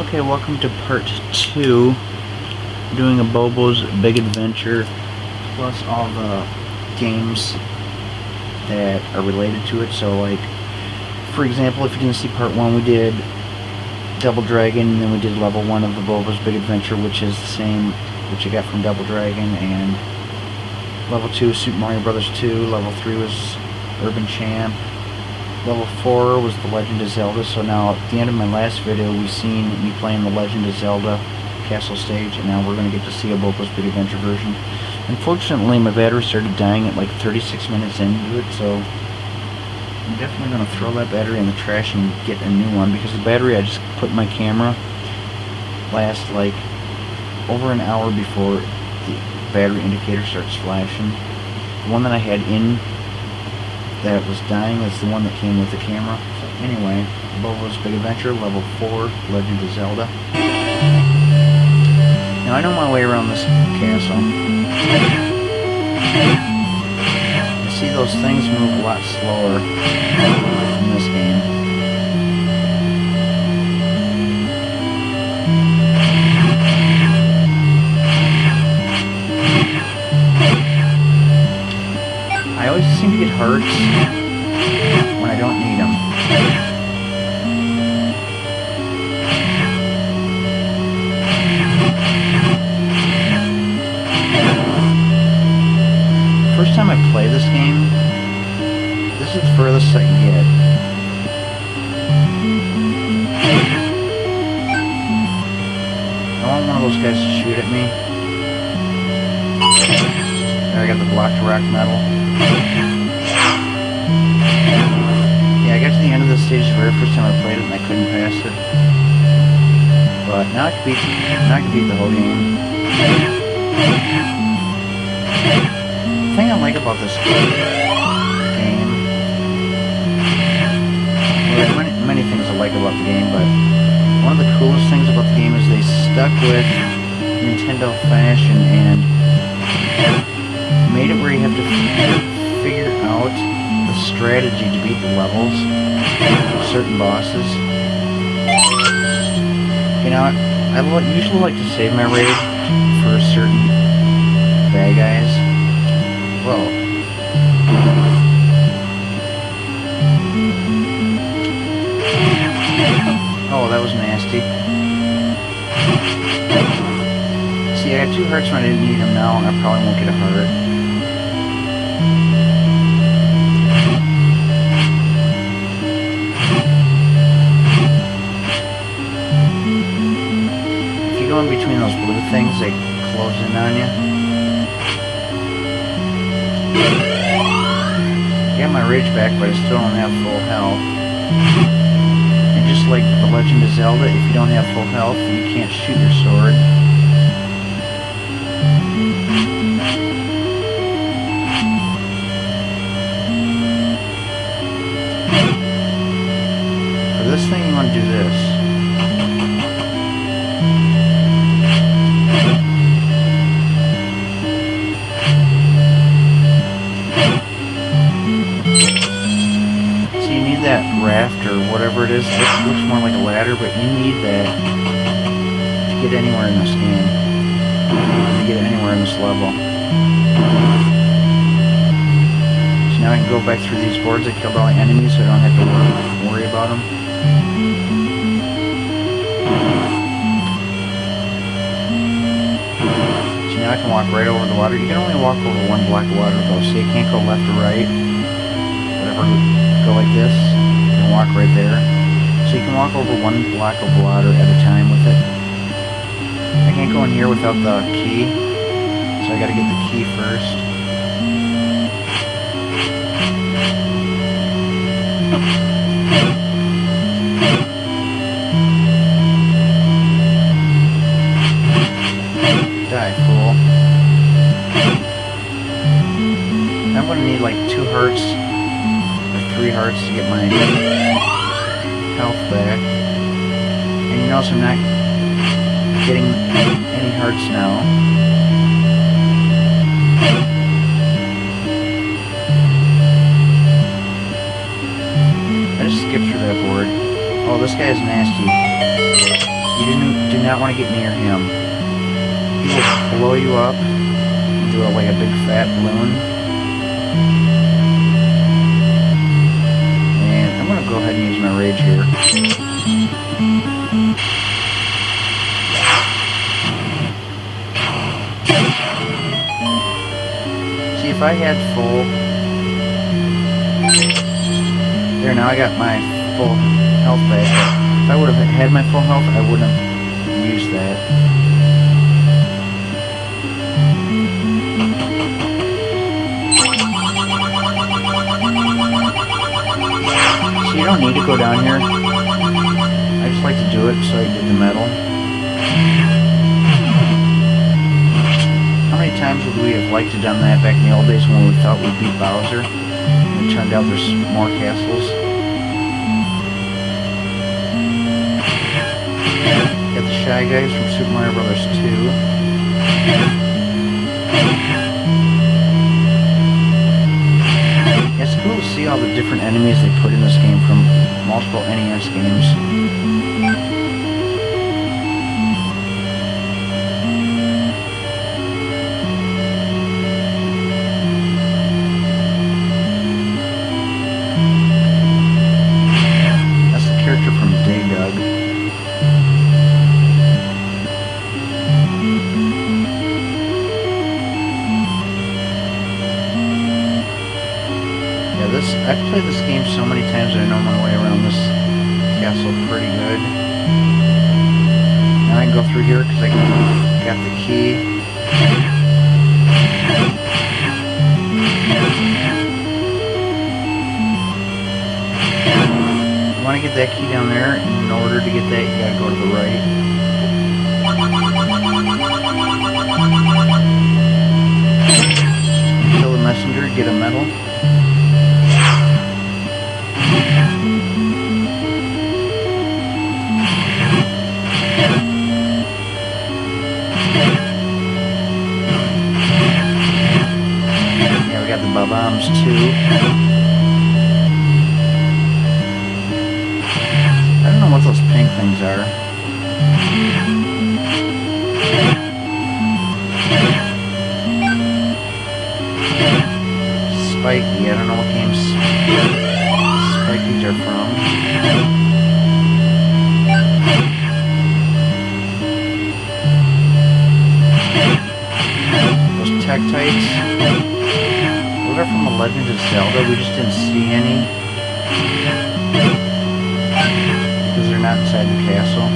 Okay, welcome to part 2. Doing Abobo's Big Adventure, plus all the games that are related to it. So, like, for example, if you didn't see part 1, we did Double Dragon, and then we did level 1 of Abobo's Big Adventure, which is the same, which you got from Double Dragon, and level 2 Super Mario Bros. 2, level 3 was Urban Champ, level 4 was The Legend of Zelda. So now at the end of my last video we seen me playing The Legend of Zelda castle stage, and now we're going to get to see Abobo's Big Adventure version. Unfortunately my battery started dying at like 36 minutes into it, so I'm definitely going to throw that battery in the trash and get a new one, because the battery I just put in my camera lasts like over an hour before the battery indicator starts flashing. The one that I had in that was dying is the one that came with the camera. So anyway, Abobo's Big Adventure, level 4, Legend of Zelda. Now I know my way around this castle. You see those things move a lot slower in this game. I always seem to get hearts when I don't need them. First time I play this game, this is the furthest I can get. I want one of those guys to shoot at me. There, I got the blocked rock medal. Yeah, I got to the end of the stage the very first time I played it and I couldn't pass it. But now I can beat the whole game. The thing I like about this game, well, there's many things I like about the game, but one of the coolest things about the game is they stuck with Nintendo fashion and made it where you have to figure out the strategy to beat the levels of certain bosses. You know, I usually like to save my rage for certain bad guys. Whoa. Oh, that was nasty. See, I had 2 hearts when I didn't need them. Now I probably won't get a heart. In between those blue things, they close in on you. I got my rage back, but I still don't have full health. And just like The Legend of Zelda, if you don't have full health, you can't shoot your sword. For this thing, you want to do this. That raft or whatever it is, it looks more like a ladder, but you need that to get anywhere in this game, to get anywhere in this level. So now I can go back through these boards. I killed all the enemies, so I don't have to worry about them. So now I can walk right over the water. You can only walk over 1 block of water though, so you can't go left or right. Whatever, go like this. Walk right there. So you can walk over 1 block of water at a time with it. I can't go in here without the key, so I gotta get the key first. Die, fool. I'm gonna need like 2 hearts 3 hearts to get my health back. And you notice I'm not getting any hearts now. I just skipped through that board. Oh, this guy's nasty. You do not want to get near him. He will blow you up into like a big fat balloon. And I'm going to go ahead and use my rage here. See, if I had full... There, now I got my full health back. If I would have had my full health, I wouldn't have used that. So you don't need to go down here. I just like to do it so I get the medal. How many times would we have liked to have done that back in the old days when we thought we beat Bowser? And it turned out there's more castles. Got the Shy Guys from Super Mario Bros. 2. It's cool to see all the different enemies they put in this game from multiple NES games. I've played this game so many times that I know my way around this castle pretty good. Now I can go through here because I got the key. You want to get that key down there, and in order to get that, you gotta go to the right. Kill the messenger, get a medal. Yeah, we got the Abobos too. I don't know what those pink things are. Spiky, I don't know what games Spikies are from. Those Tektites, those are from The Legend of Zelda. We just didn't see any because they're not inside the castle.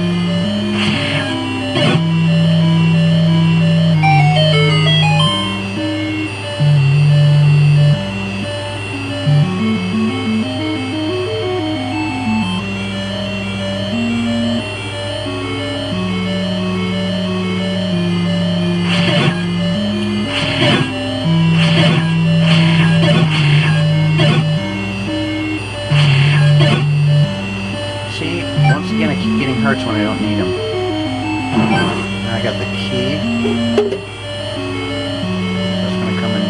Hurts when I don't need them. Now I got the key. That's going to come in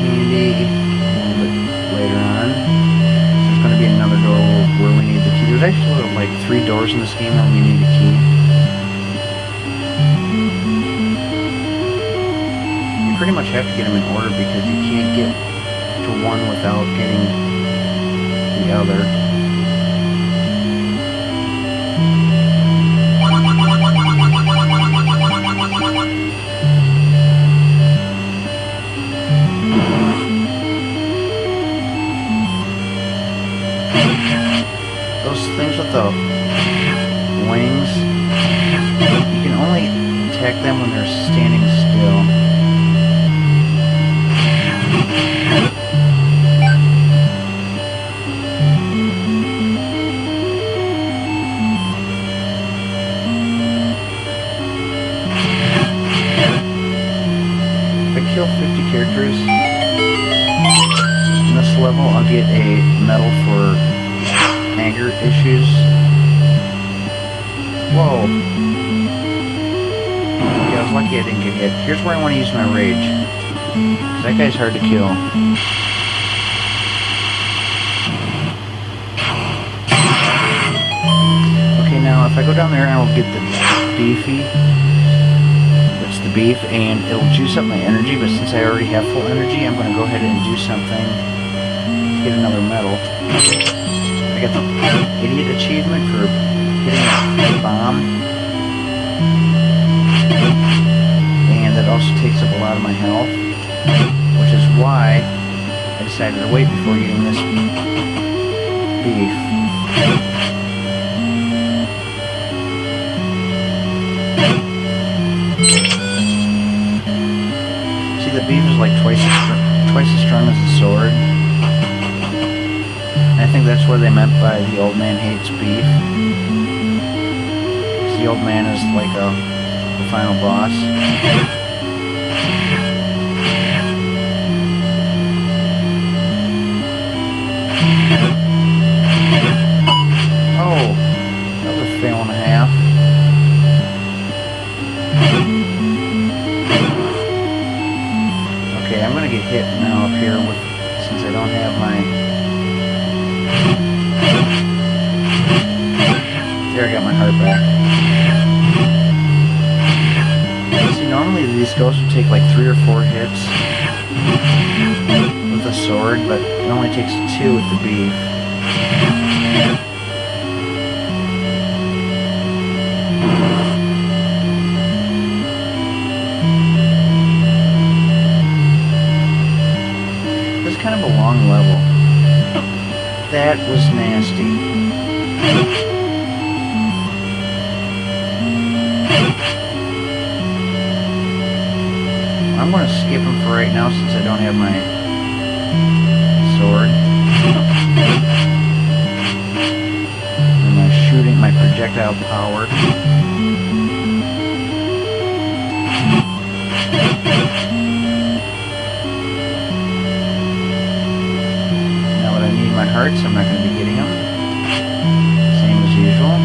handy a little bit later on. There's going to be another door where we need the key. There's actually like 3 doors in this game that we need a key. You pretty much have to get them in order because you can't get to one without getting the other. Those things with the wings, you can only attack them when they're standing still. If I kill 50 characters in this level, I'll get a medal for anger issues. Whoa. Yeah, I was lucky I didn't get hit. Here's where I want to use my rage. That guy's hard to kill. Okay, now if if I go down there, I will get the beefy. It's the beef, and it'll juice up my energy, but since I already have full energy, I'm going to go ahead and do something to get another medal. I got the idiot achievement for hitting a bomb, and that also takes up a lot of my health, which is why I decided to wait before getting this beef. See, the beef is like twice as strong as the sword. And I think that's what they meant by the old man hates beef. Because the old man is like the final boss. Oh, that was a fail and a half. Okay, I'm gonna get hit now up here with, since I don't have my. There, I got my heart back. See, normally these ghosts would take like 3 or 4 hits with the sword, but it only takes 2 with the beef. This is kind of a long level. That was nasty. I'm going to skip him for right now since I don't have my sword. And my shooting, my projectile power. Now that I need my hearts, I'm not going to be getting them. Same as usual.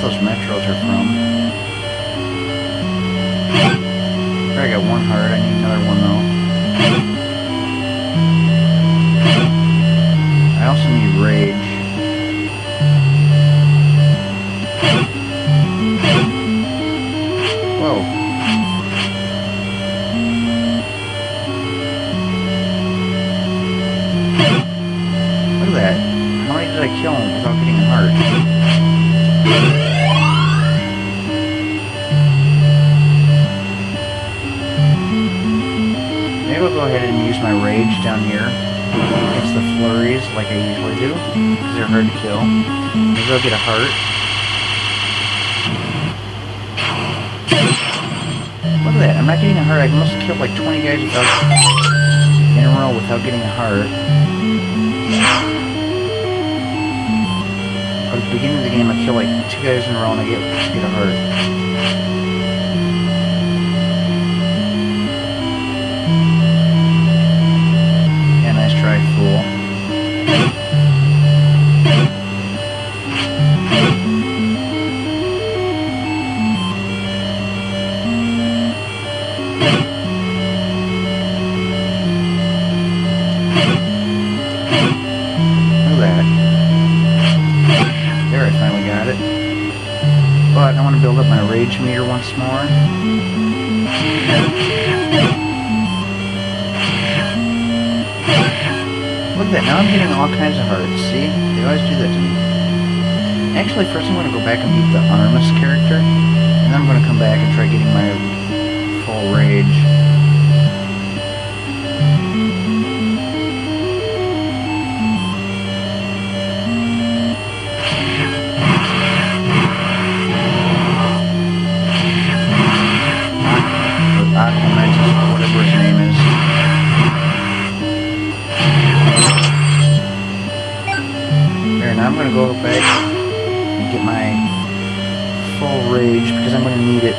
Those metros are from. I got 1 heart, I need another one though. I also need rage. Whoa. Look at that. How many did I kill him without getting a heart? Maybe I'll go ahead and use my rage down here against the flurries like I usually do, because they're hard to kill. Maybe I'll get a heart. Look at that, I'm not getting a heart. I must have killed like 20 guys in a row without getting a heart. At the beginning of the game, I kill like 2 guys in a row and I get a heart. Try, fool. Look at that. There, I finally got it. But I want to build up my rage meter once more. Look at that, now I'm getting all kinds of hearts, see? They always do that to me. Actually, first I'm going to go back and beat the Armus character, and then I'm going to come back and try getting my full rage. Whatever his name is. Now I'm going to go back and get my full rage because I'm going to need it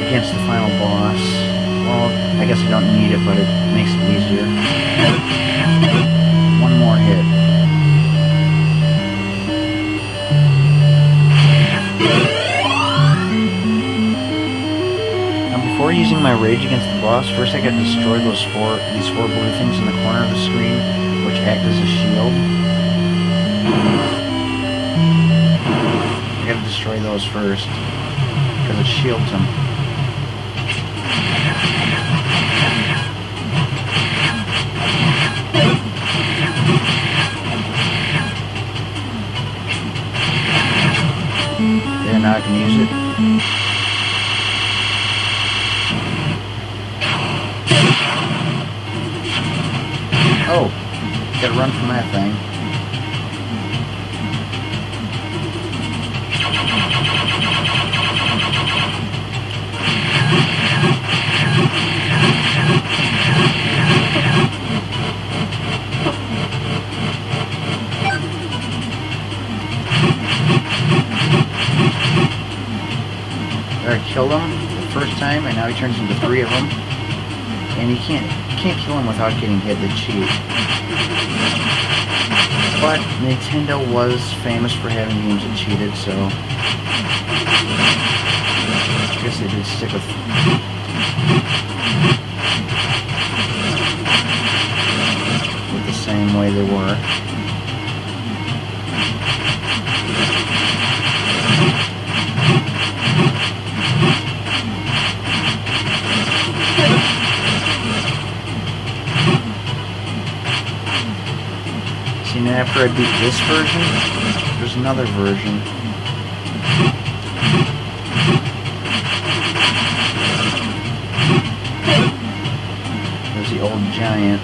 against the final boss. Well, I guess I don't need it, but it makes it easier. 1 more hit. Now before using my rage against the boss, first I gotta destroy these four blue things in the corner of the screen, which act as a shield. I gotta destroy those first, because it shields them. There, now I can use it. Oh, gotta run from that thing. There, I killed him the first time, and now he turns into 3 of them. And you can't kill him without getting hit. They cheat. But Nintendo was famous for having games that cheated, so I guess they did stick with the same way they were. And after I beat this version, there's another version. There's the old giant.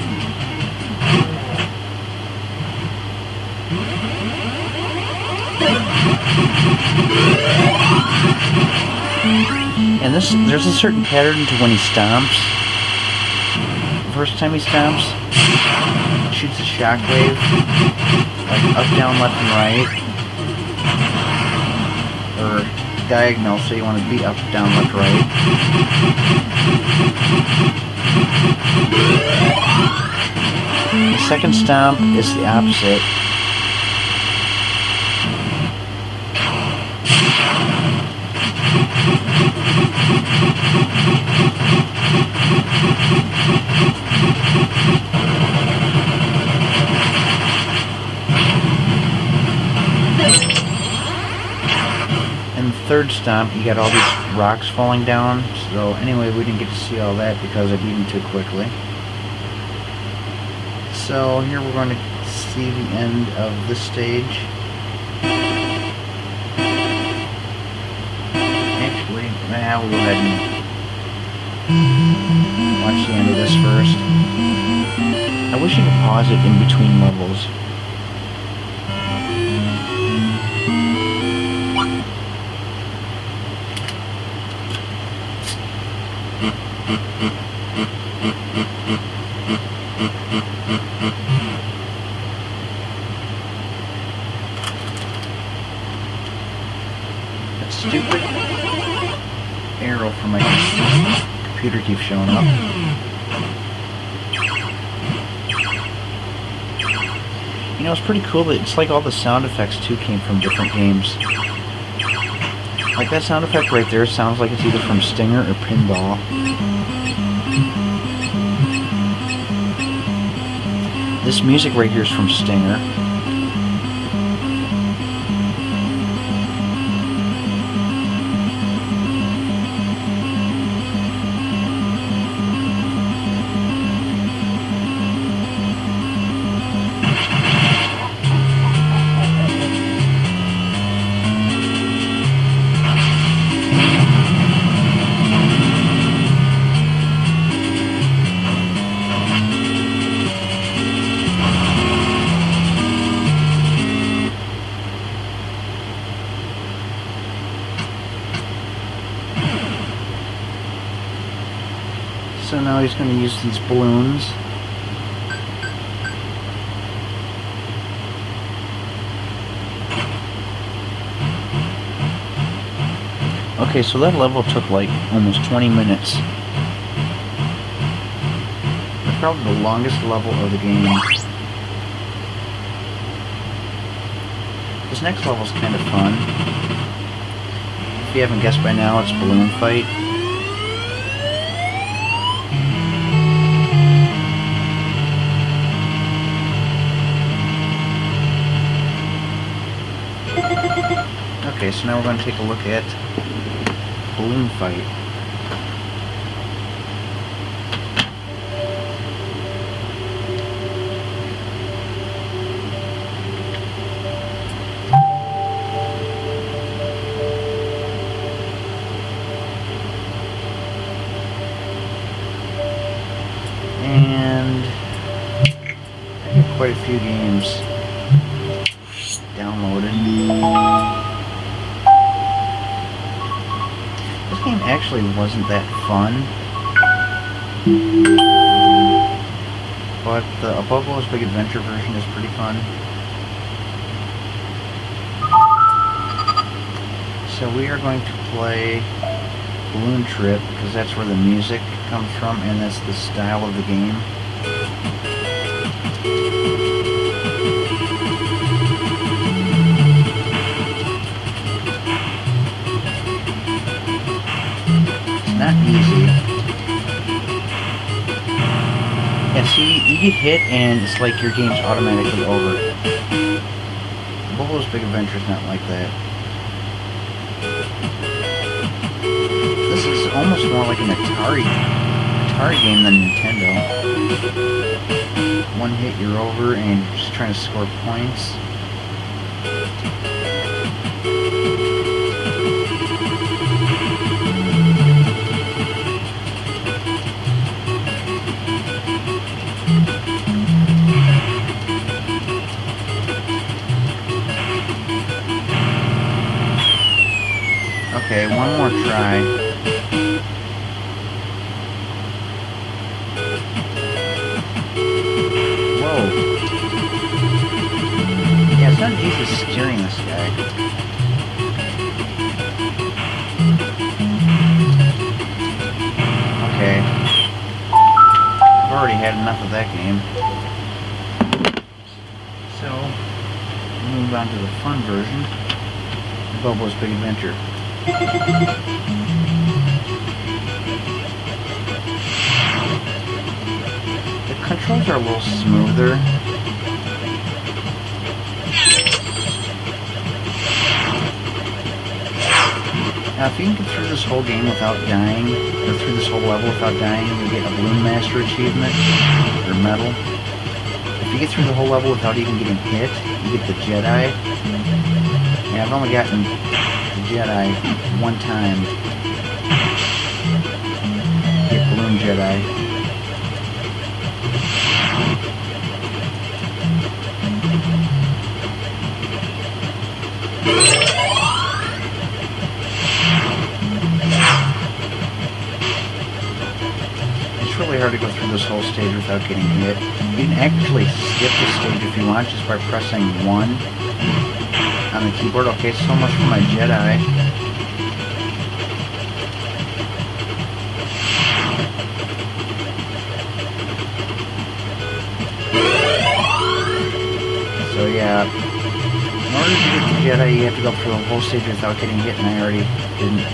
And there's a certain pattern to when he stomps. The first time he stomps, shoots a shockwave, like up, down, left, and right, or diagonal, so you want to be up, down, left, right. The second stomp is the opposite. And the third stomp, you got all these rocks falling down. So anyway, we didn't get to see all that because I beat him too quickly. So here we're going to see the end of this stage. Actually, now we'll go ahead and watch the end of this first. I wish you could pause it in between levels. That stupid arrow from my computer keeps showing up. You know, it's pretty cool that it's like all the sound effects too came from different games. Like that sound effect right there sounds like it's either from Stinger or Pinball. This music right here is from Stinger. So now he's going to use these balloons. Okay, so that level took like almost 20 minutes. It's probably the longest level of the game. This next level is kind of fun. If you haven't guessed by now, it's Balloon Fight. Okay, so now we're going to take a look at Balloon Fight. And I have quite a few games downloaded. This game actually wasn't that fun, but the Abobo's Big Adventure version is pretty fun. So we are going to play Balloon Trip, because that's where the music comes from and that's the style of the game. It's not easy. Yeah, see, you get hit and it's like your game's automatically over. Abobo's Big Adventure is not like that. This is almost more like an Atari game than Nintendo. One hit, you're over, and you're just trying to score points. Okay, one more try. It's not easy steering this guy. Okay. I've already had enough of that game. So, we'll move on to the fun version. Abobo's Big Adventure. The controls are a little smoother. Now, if you can get through this whole game without dying, or through this whole level without dying, you get a Balloon Master achievement, or medal. If you get through the whole level without even getting hit, you get the Jedi. And I've only gotten the Jedi one time. Get Balloon Jedi. It's really hard to go through this whole stage without getting hit. You can actually skip the stage if you want just by pressing 1 on the keyboard. Okay, so much for my Jedi. So yeah, in order to get the Jedi, you have to go through the whole stage without getting hit, and I already didn't.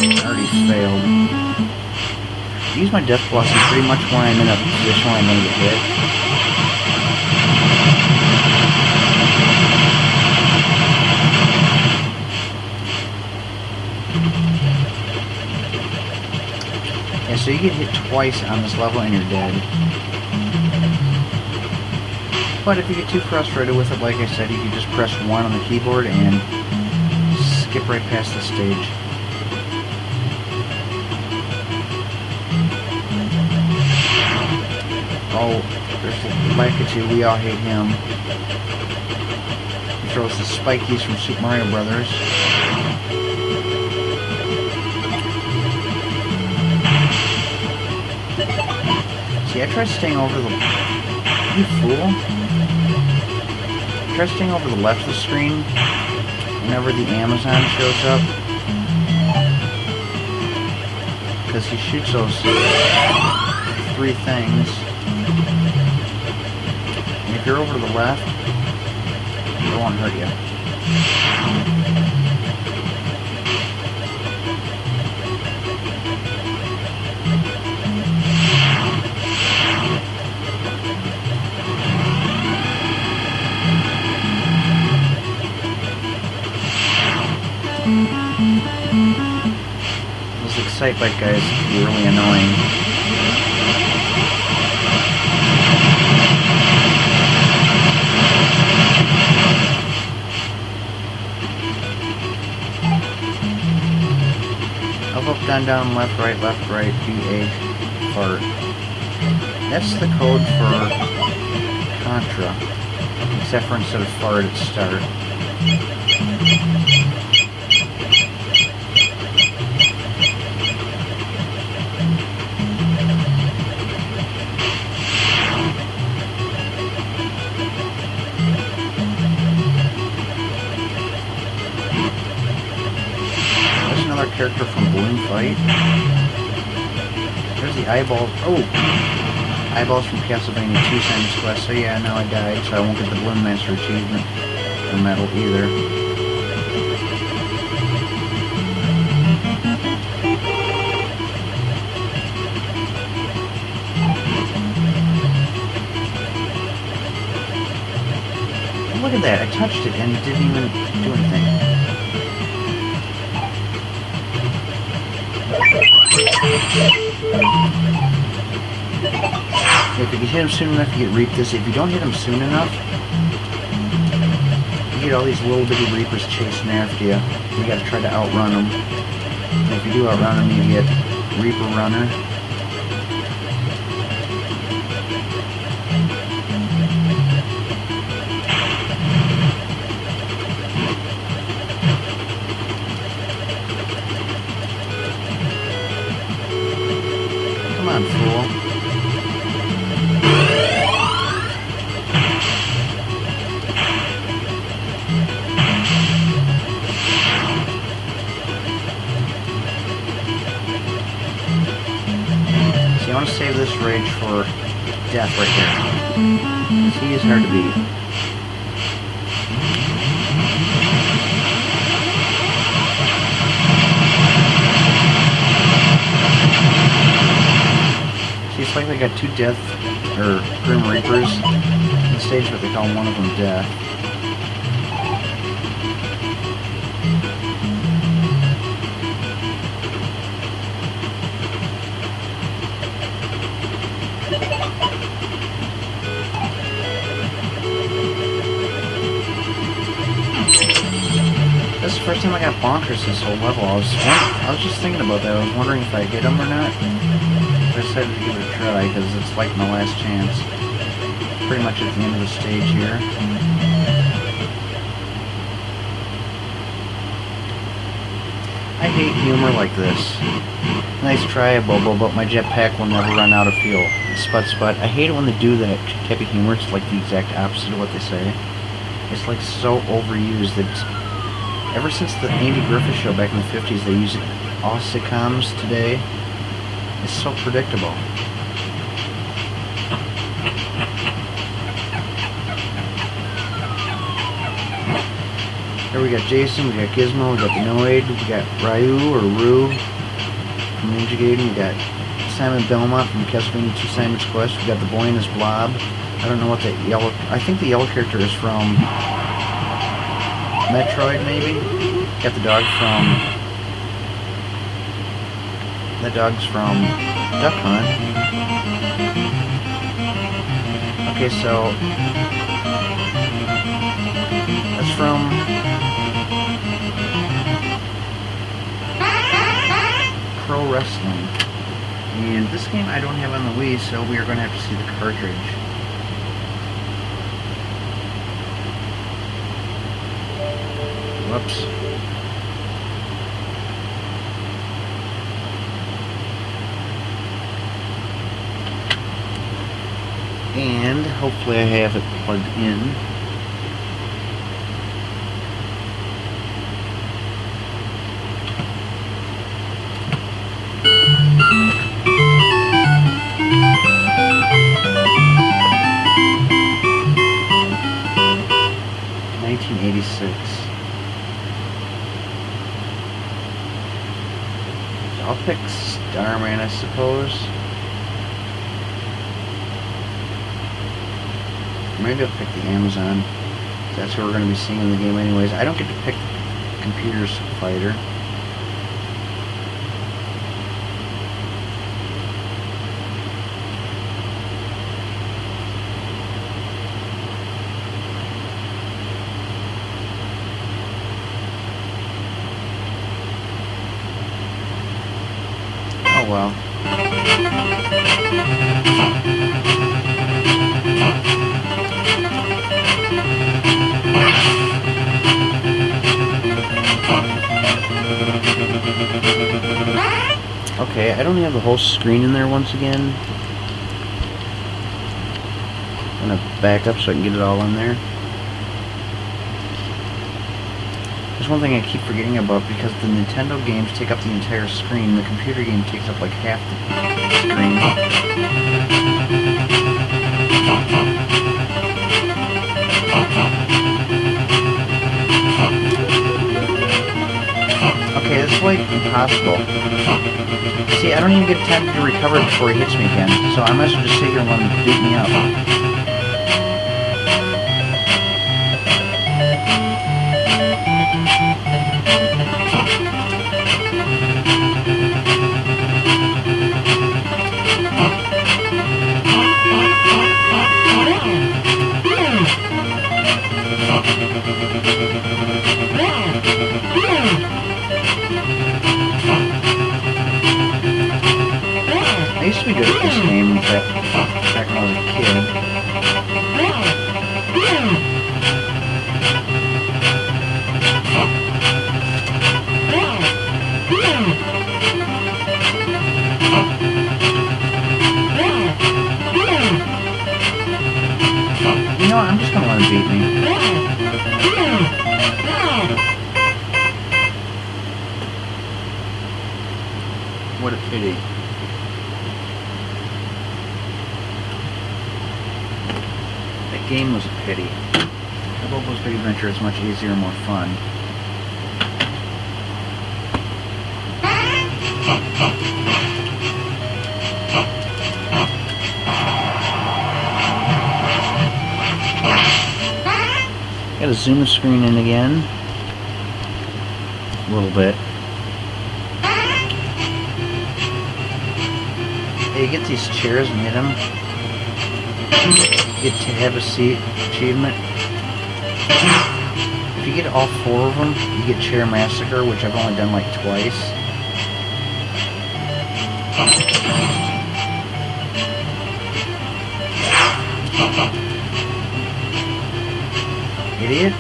I already failed. Use my death blossom pretty much when I'm in a position where I'm going to get hit. Yeah, so you get hit twice on this level and you're dead. But if you get too frustrated with it, like I said, you can just press 1 on the keyboard and skip right past the stage. Oh, there's Lakitu, we all hate him. He throws the spikies from Super Mario Brothers. See, I tried staying over the... You fool. Try staying over the left of the screen whenever the Amazon shows up. Because he shoots those 3 things. And if you're over to the left, it won't hurt you. Those Excite Bike guys can be really annoying. Up, down, down, left, right, B, A, fart. That's the code for Contra. Except for instead of fart, it's start. There's another character from Balloon Fight. There's the eyeballs. Oh! Eyeballs from Castlevania 2 Simon's Quest. So yeah, now I died, so I won't get the Balloon Master achievement or medal either. Look at that, I touched it and it didn't even do anything. If you hit him soon enough, you get reaped this. If you don't hit him soon enough, you get all these little bitty reapers chasing after you. You gotta try to outrun them. And if you do outrun them, you get Reaper Runner. Come on, fool. See, I want to save this rage for death right here. He is hard to beat. See, it's like they got two Death, or Grim Reapers on the stage, but they call one of them Death. That's the first time I got bonkers this whole level. I was just thinking about that. I was wondering if I hit him or not. I decided to give it a try because it's like my last chance. Pretty much at the end of the stage here. I hate humor like this. Nice try, Abobo, but my jetpack will never run out of fuel. Spud spud. I hate it when they do that type of humor. It's like the exact opposite of what they say. It's like so overused that ever since the Andy Griffith Show back in the 50s, they use it in all sitcoms today. It's so predictable. Here we got Jason, we got Gizmo, we got the Noid, we got Ryu or Rue from Ninja Gaiden, we got Simon Belmont from Castlevania 2 Simon's Quest, we got the boy and his blob. I don't know what that yellow... I think the yellow character is from Metroid, maybe? Got the dog from... The dog's from Duck Hunt. Okay, so... That's from... Pro Wrestling. And this game I don't have on the Wii, so we are going to have to see the cartridge. Whoops. And hopefully I have it plugged in. I'll pick Starman, I suppose. Maybe I'll pick the Amazon. That's what we're going to be seeing in the game anyways. I don't get to pick Computer's Fighter. Oh well. Okay, I don't have the whole screen in there once again. I'm gonna back up so I can get it all in there. There's one thing I keep forgetting about, because the Nintendo games take up the entire screen, the computer game takes up like half the screen. Okay, that's like impossible. See, I don't even get time to recover before he hits me again, so I might as well just sit here and let him beat me up. I used to be good at this game back when I was a kid. You know what, I'm just gonna let him beat me. What a pity. That game was a pity. Abobo's Big Adventure is much easier and more fun. Gotta zoom the screen in again. A little bit. You get these chairs and hit them. You get to have a seat achievement. If you get all 4 of them, you get Chair Massacre, which I've only done like twice. Idiot.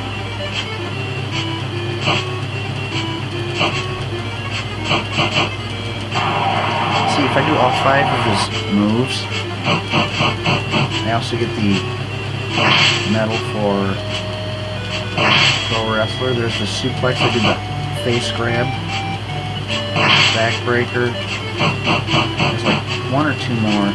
See, if I do all 5 of his moves, I also get the medal for Pro Wrestler. There's the suplex, I did the face grab, backbreaker. There's like 1 or 2 more.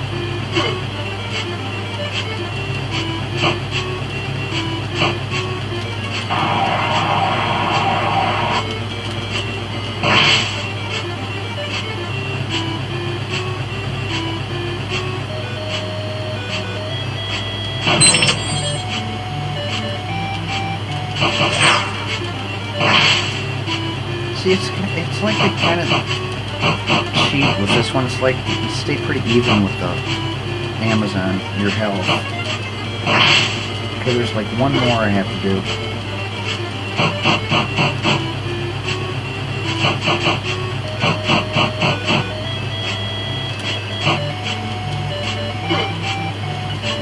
See, it's like they kind of cheat with this one. It's like you stay pretty even with the Amazon, your health. Okay, there's like 1 more I have to do.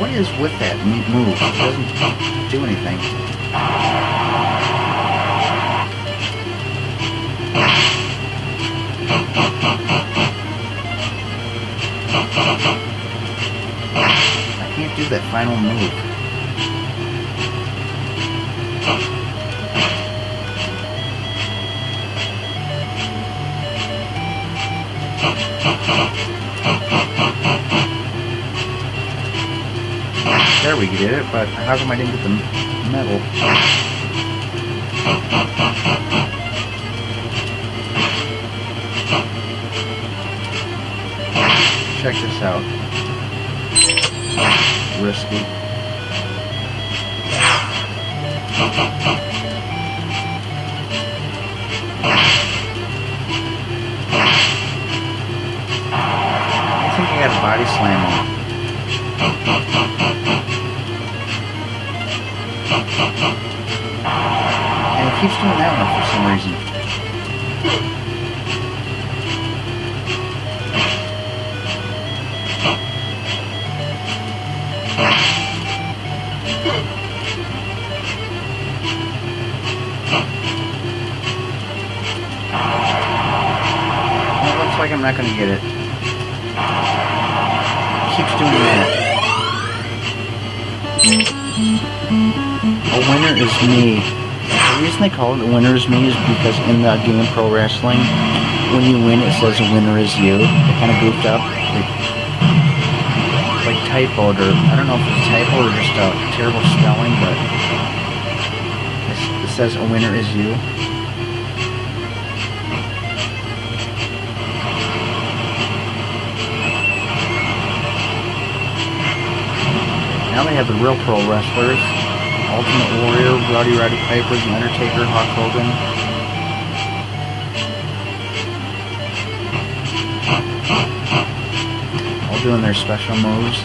What is with that move? It doesn't do anything. I can't do that final move. There we did it, but how come I didn't get the medal? Check this out. Risky. I think I got a body slam on. And it keeps doing that one for some reason. looks like I'm not gonna get it. Keeps doing that. A winner is me. The reason they call it a winner is me is because in the game Pro Wrestling, when you win it says a winner is you. They kind of goofed up. Like typoed, or I don't know if it's a typo or just a terrible spelling, but it says a winner is you. Now they have the real pro wrestlers: Ultimate Warrior, Roddy Piper, The Undertaker, Hulk Hogan. All doing their special moves.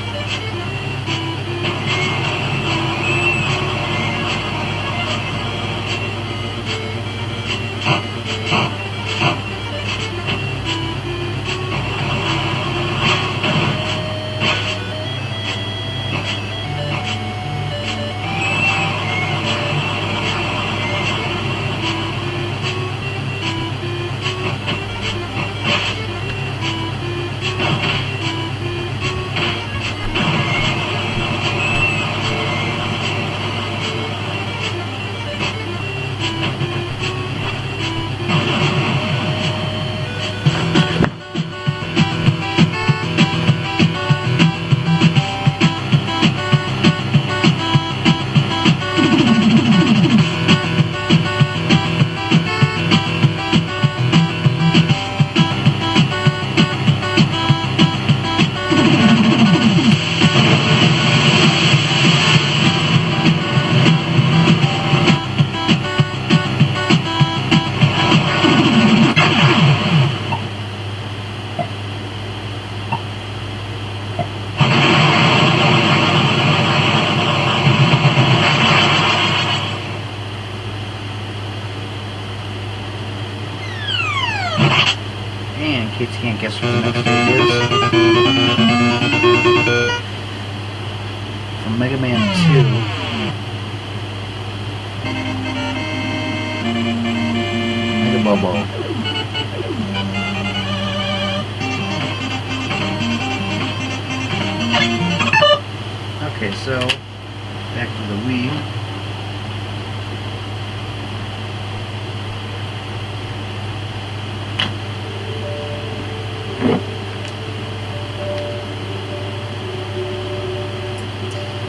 And in case you can't guess what the next stage is, from Mega Man 2, Abobo. Okay, so back to the Wii.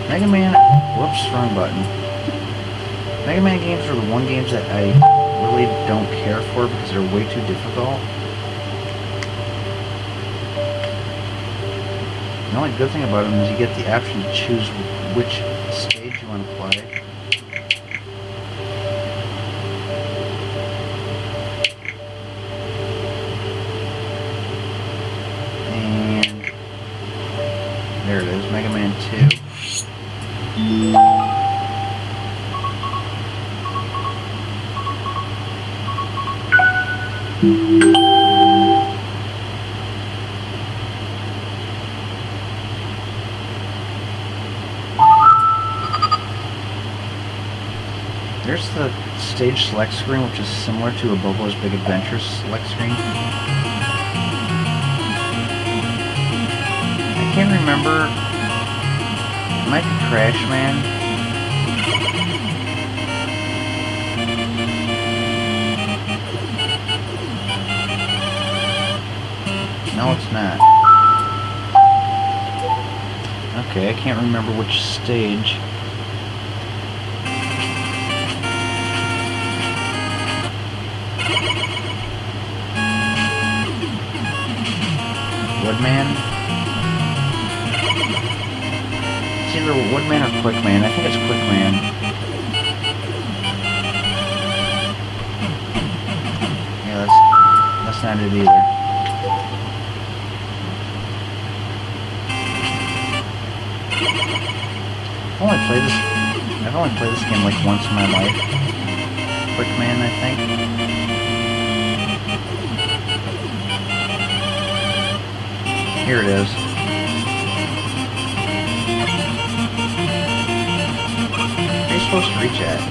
Mega Man, whoops, wrong button. Mega Man games are the one games that I really don't care for because they're way too difficult. The only good thing about them is you get the option to choose which stage you want to play. And there it is, Mega Man 2. There's the stage select screen, which is similar to Abobo's Big Adventure select screen. I can't remember. It might be Crash Man. No, it's not. Okay, I can't remember which stage. Woodman? It's either Woodman or Quickman. I think it's Quickman. Yeah, that's not it either. I've only played this game like once in my life. Quickman, I think. Here it is. Where are you supposed to reach at?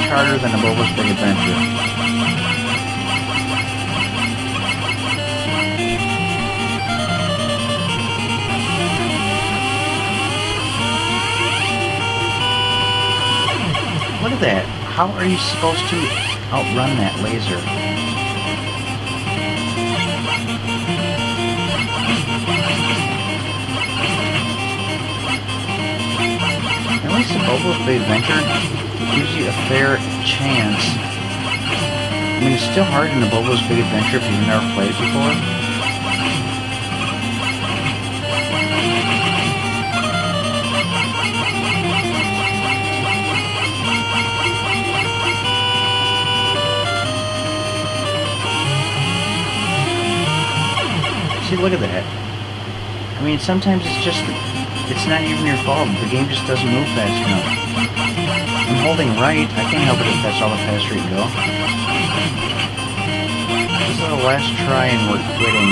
harder than Abobo's Big Adventure. Look at that. How are you supposed to outrun that laser? At least Abobo's Big Adventure gives you a fair chance. I mean, it's still hard in Abobo's Big Adventure if you've never played it before. See, look at that. I mean, sometimes it's not even your fault. The game just doesn't move fast enough. I'm holding right. I can't help it if that's all the faster you can go. This is the last try and we're quitting.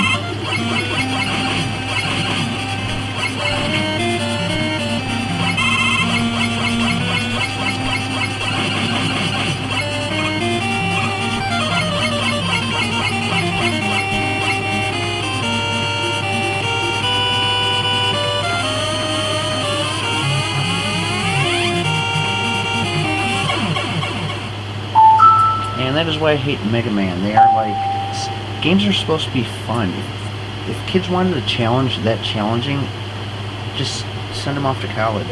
And that is why I hate Mega Man. They are like... Games are supposed to be fun. If kids wanted a challenge that challenging, just send them off to college.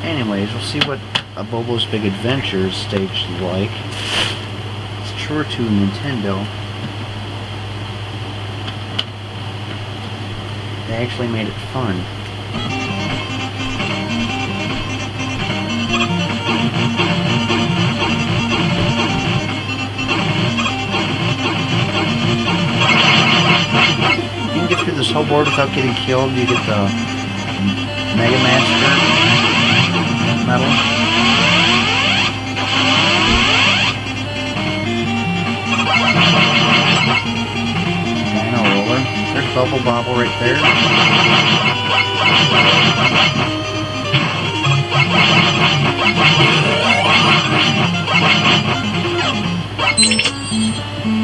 Anyways, we'll see what Abobo's Big Adventure stage is like. It's true to Nintendo. They actually made it fun. Get through this whole board without getting killed. You get the Mega Master medal. Dino roller. There's Bubble Bobble right there.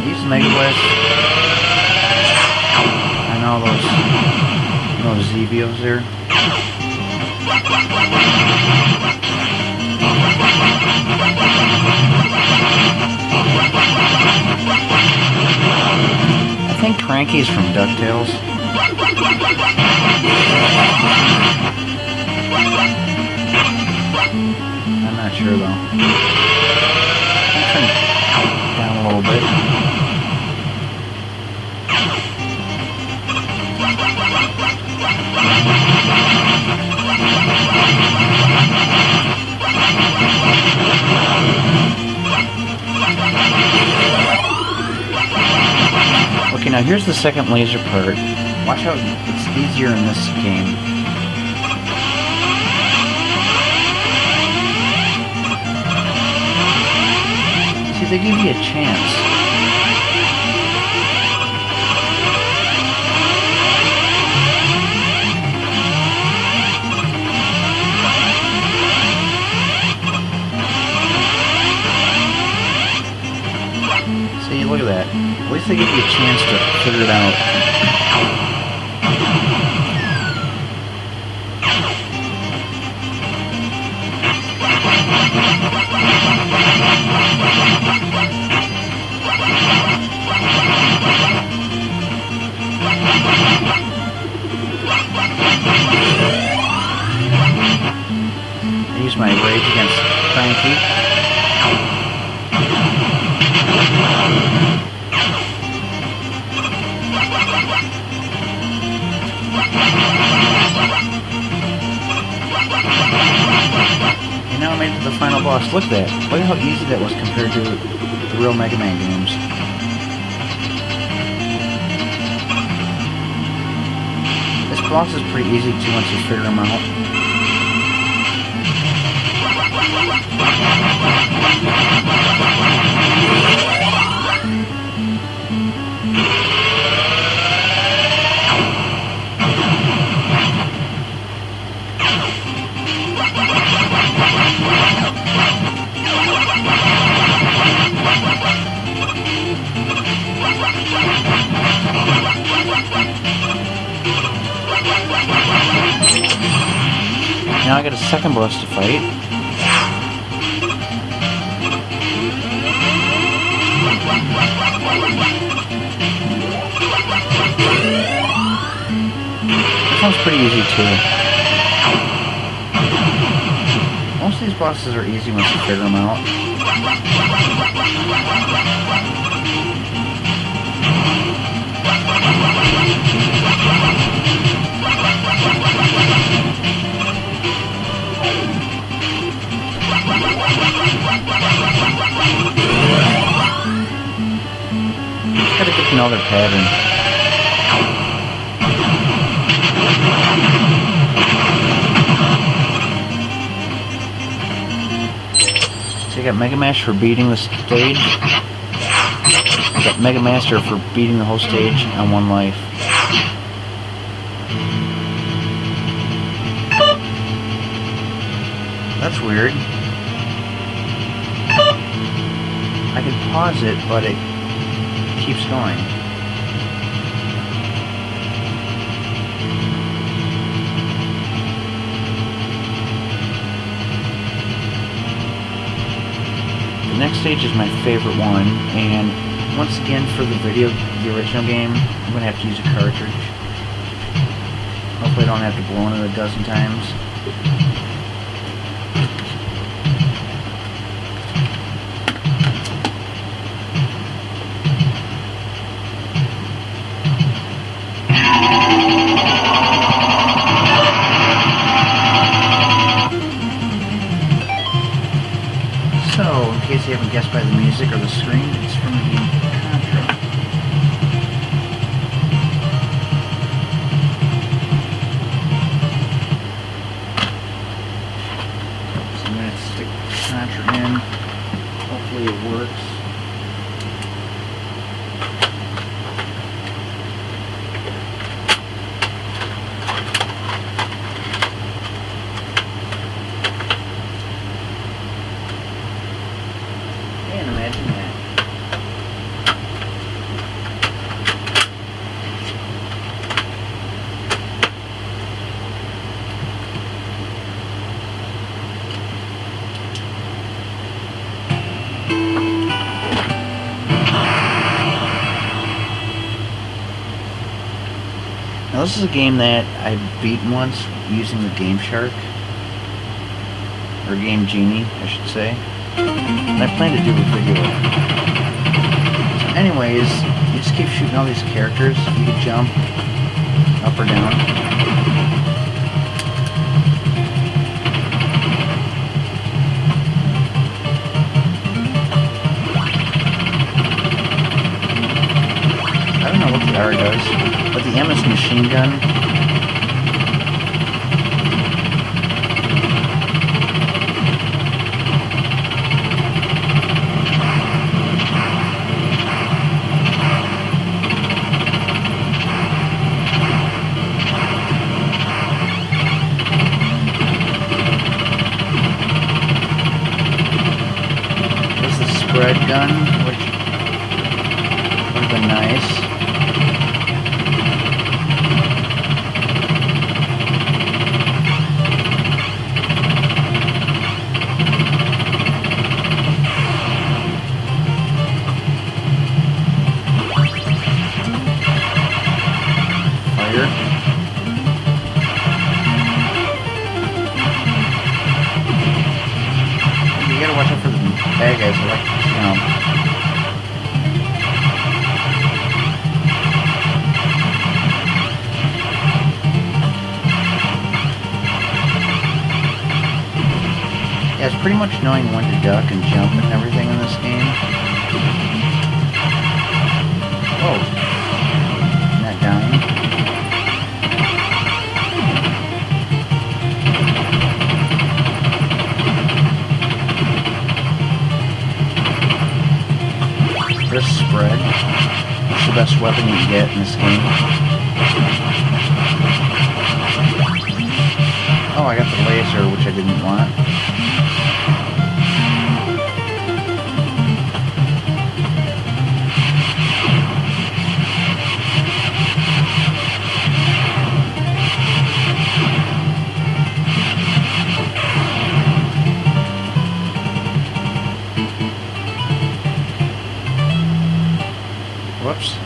Use Mega Blast. All those Zevios there. I think Cranky's from DuckTales. I'm not sure though. I'll turn it down a little bit. Okay, now here's the second laser part. Watch how it's easier in this game. See, they give you a chance. See, look at that. At least they give you a chance to figure it out. I use my rage against Cranky. Now I made it to the final boss. Look at that. Look at how easy that was compared to the real Mega Man games. This boss is pretty easy too once you figure them out. now I got a second boss to fight. This one's pretty easy too. Most of these bosses are easy once you figure them out. Just gotta get to know their pattern. So you got Mega Mash for beating the stage. You got Mega Master for beating the whole stage on 1 life. That's weird. I can pause it, but it keeps going. The next stage is my favorite one, and once again for the original game, I'm going to have to use a cartridge. Hopefully I don't have to blow it a dozen times. So, in case you haven't guessed by the music or the screen, it's from the game Contra. So I'm going to stick Contra in. Hopefully it works. Imagine that. Now this is a game that I beat once using the Game Shark, or Game Genie, I should say. And I plan to do a video. So anyways, you just keep shooting all these characters. You can jump up or down. I don't know what the R does, but the M is machine gun. Spread gun, which would have been nice. Fire. You gotta watch out for the bad guys. Like, yeah, it's pretty much knowing when to duck and jump and everything in this game. Oh, not dying. This spread. It's the best weapon you can get in this game. Oh, I got the laser, which I didn't want. Whoops.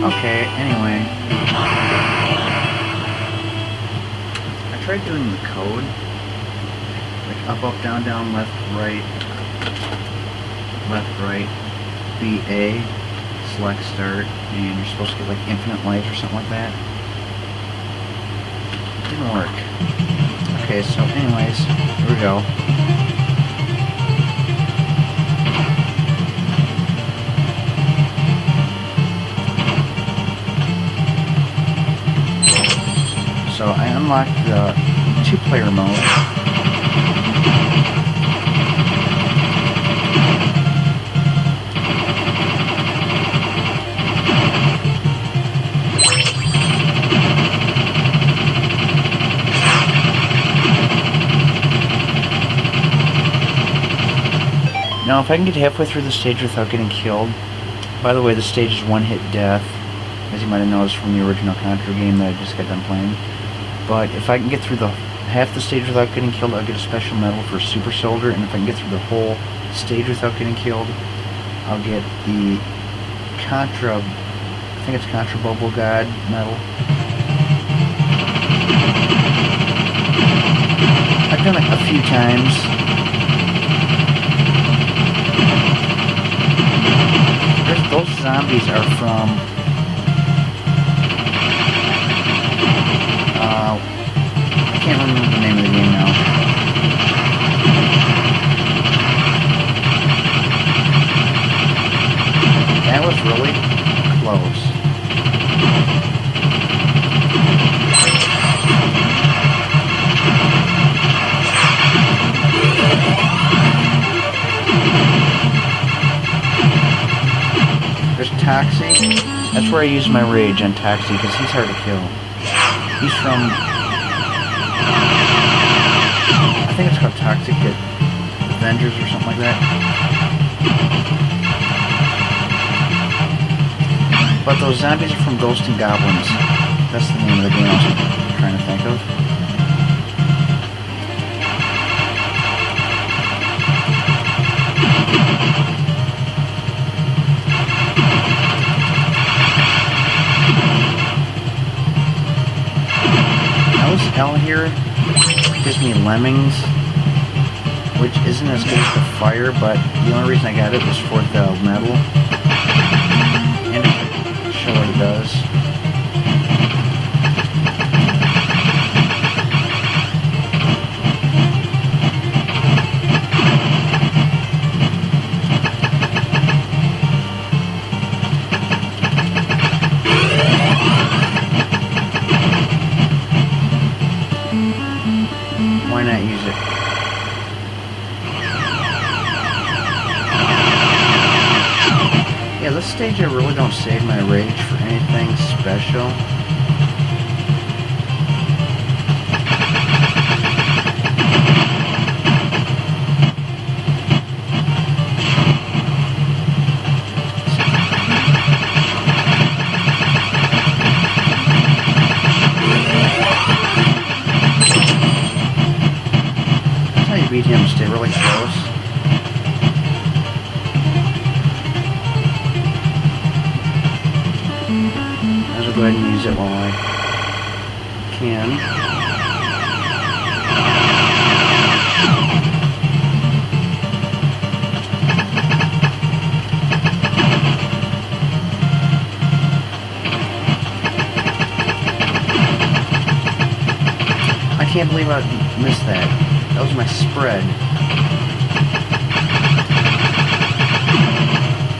Okay, anyway. I tried doing the code. Like up, up, down, down, left, right, BA, select start, and you're supposed to get like infinite life or something like that. Didn't work. Okay, so anyways, here we go. So I unlocked the 2-player mode. Now if I can get halfway through the stage without getting killed, by the way, the stage is one-hit death, as you might have noticed from the original Contra game that I just got done playing. But if I can get through the half the stage without getting killed, I'll get a special medal for Super Soldier, and if I can get through the whole stage without getting killed, I'll get the Contra, I think it's Contra Abobo God medal. I've done it a few times. Those zombies are from I can't remember the name of the game now. That was really close. There's Toxie. That's where I use my rage on Toxie because he's hard to kill. He's from, I think it's called Toxic Avengers or something like that. But those zombies are from Ghosts and Goblins. That's the name of the game I was trying to think of. Hell here gives me lemmings, which isn't as good as the fire, but the only reason I got it was for the medal, and to show what it does. Why not use it? Yeah, this stage I really don't save my rage for anything special. Beat him, stay really close. I'll go ahead and use it while I can. I can't believe I missed that. That was my spread.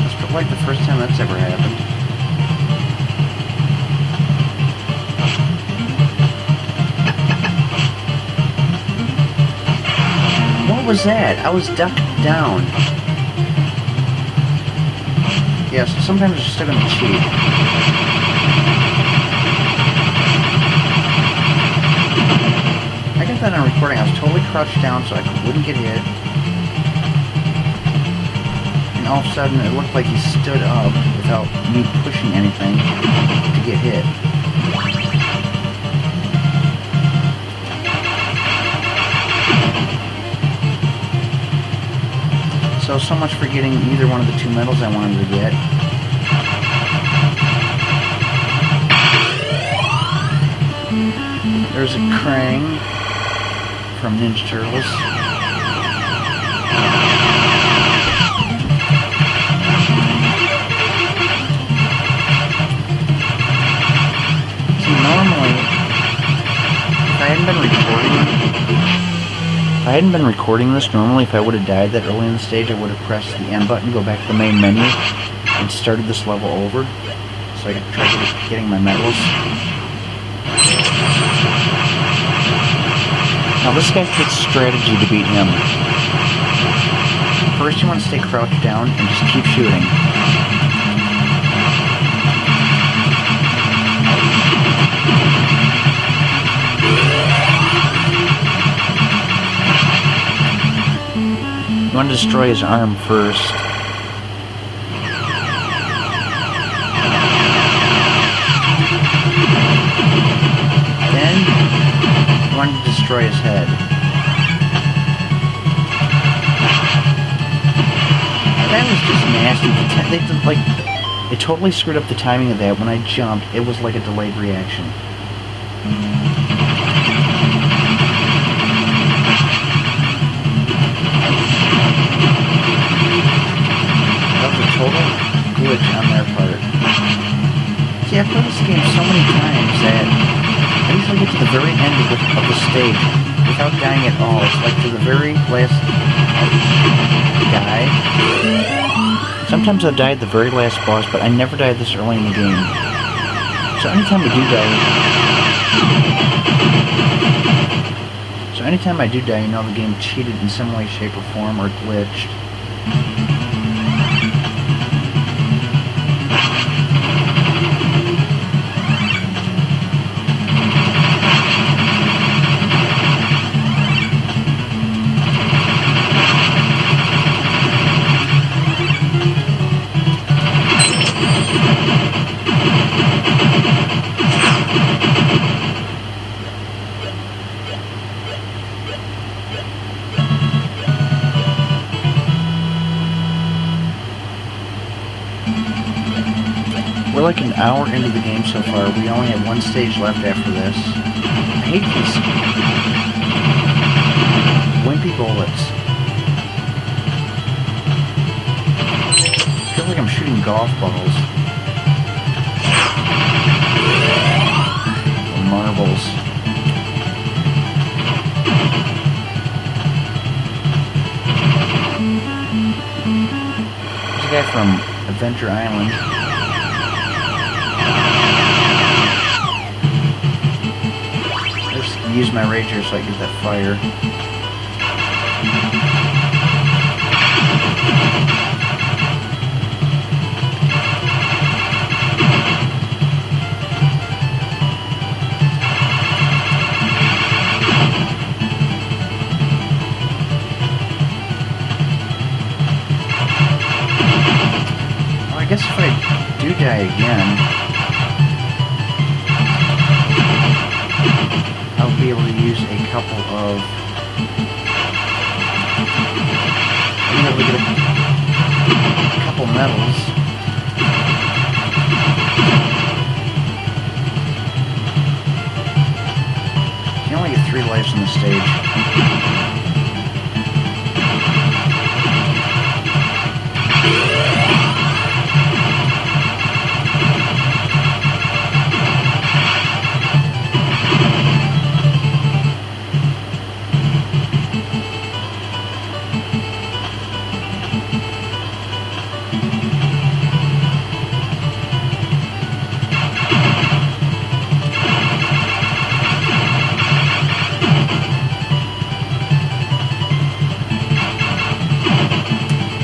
That's like the first time that's ever happened. What was that? I was ducked down. Yeah, so sometimes you're still gonna cheat. I got that on recording. I was totally crouched down so I wouldn't get hit. And all of a sudden it looked like he stood up without me pushing anything to get hit. So much for getting either one of the two medals I wanted to get. There's a Krang from Ninja Turtles. See, normally, if I hadn't been recording this, normally if I would have died that early in the stage, I would have pressed the M button, go back to the main menu, and started this level over, so I could try getting my medals. Now this guy takes strategy to beat him. First you want to stay crouched down and just keep shooting. You want to destroy his arm first. Then you want to destroy his head. That was just nasty. It totally screwed up the timing of that. When I jumped, it was like a delayed reaction. That was a total glitch on their part. See, I've played this game so many times that I usually get to the very end of the stage without dying at all. It's like to the very last guy. Sometimes I'll die at the very last boss, but I never die this early in the game. So anytime I do die, you know the game cheated in some way, shape, or form, or glitched. We're like an hour into the game so far. We only have one stage left after this. I hate these wimpy bullets. I feel like I'm shooting golf balls. Or marbles. There's a guy from Adventure Island. Use my rager so I get that fire. Well, I guess if I do die again, I'll be able to use a couple of... I'll be able to get a couple medals. You only get 3 lives on the stage.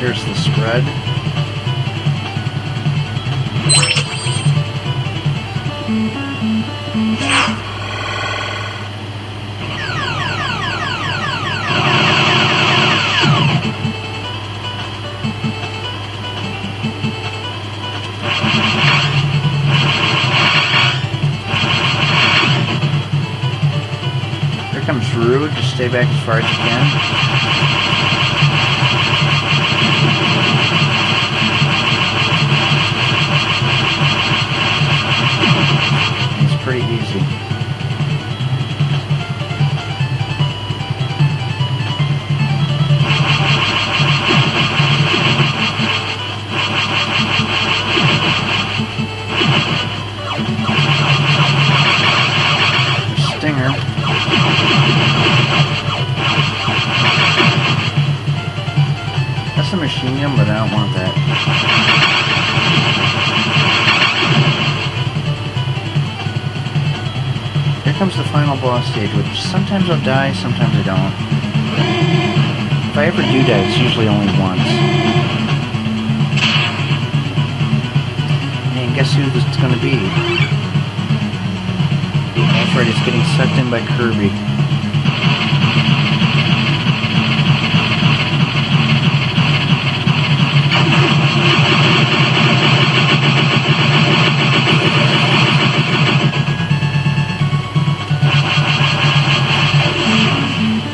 Here's the spread. Here comes Rude. Just stay back as far as you can. Pretty easy. comes the final boss stage, which sometimes I'll die, sometimes I don't. If I ever do die, it's usually only once. And guess who this is going to be? That's right, it's getting sucked in by Kirby.